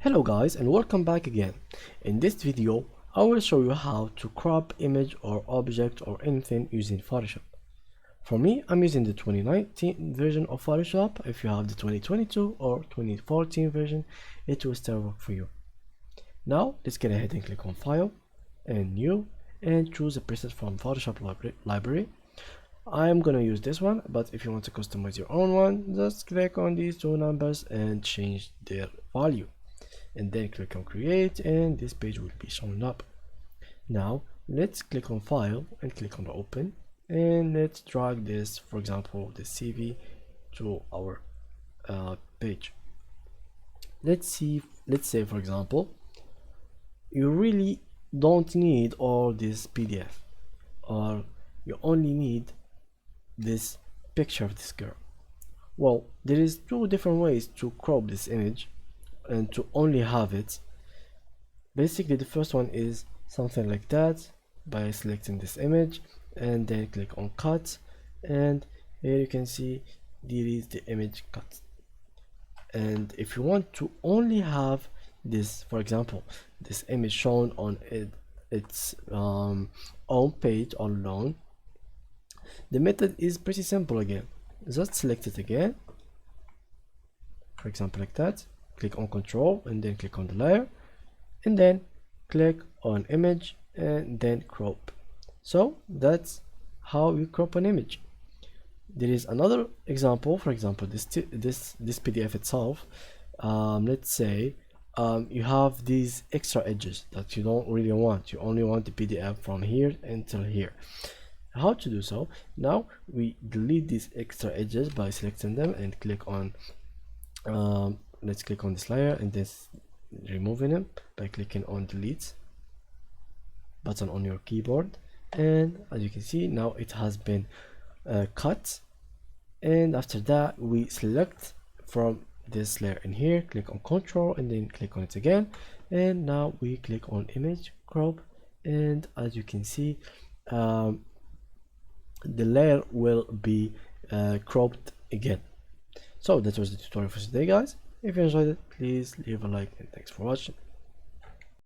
Hello guys and welcome back again. In this video I will show you how to crop image or object or anything using Photoshop. For me, I'm using the 2019 version of Photoshop. If you have the 2022 or 2014 version, it will still work for you. Now let's get ahead and click on File and New and choose a preset from Photoshop library. I'm gonna use this one, but if you want to customize your own one, just click on these two numbers and change their value, and then click on create, and this page will be showing up. Now let's click on file and click on open, and let's drag this, for example the CV, to our page. Let's say for example you really don't need all this PDF, or you only need this picture of this girl. Well, there is two different ways to crop this image and to only have it. Basically the first one is something like that, by selecting this image and then click on cut, and here you can see there is the image cut. And if you want to only have this, for example this image shown on its own page all alone, the method is pretty simple. Again, just select it again, for example like that, click on control and then click on the layer, and then click on image and then crop. So that's how you crop an image. There is another example, for example this PDF itself. Let's say you have these extra edges that you don't really want, you only want the PDF from here until here. How to do so? Now we delete these extra edges by selecting them and click on let's click on this layer and then removing them by clicking on delete button on your keyboard, and as you can see now it has been cut. And after that we select from this layer in here, click on control and then click on it again, and now we click on image crop, and as you can see the layer will be cropped again. So that was the tutorial for today guys. If you enjoyed it, please leave a like, and thanks for watching.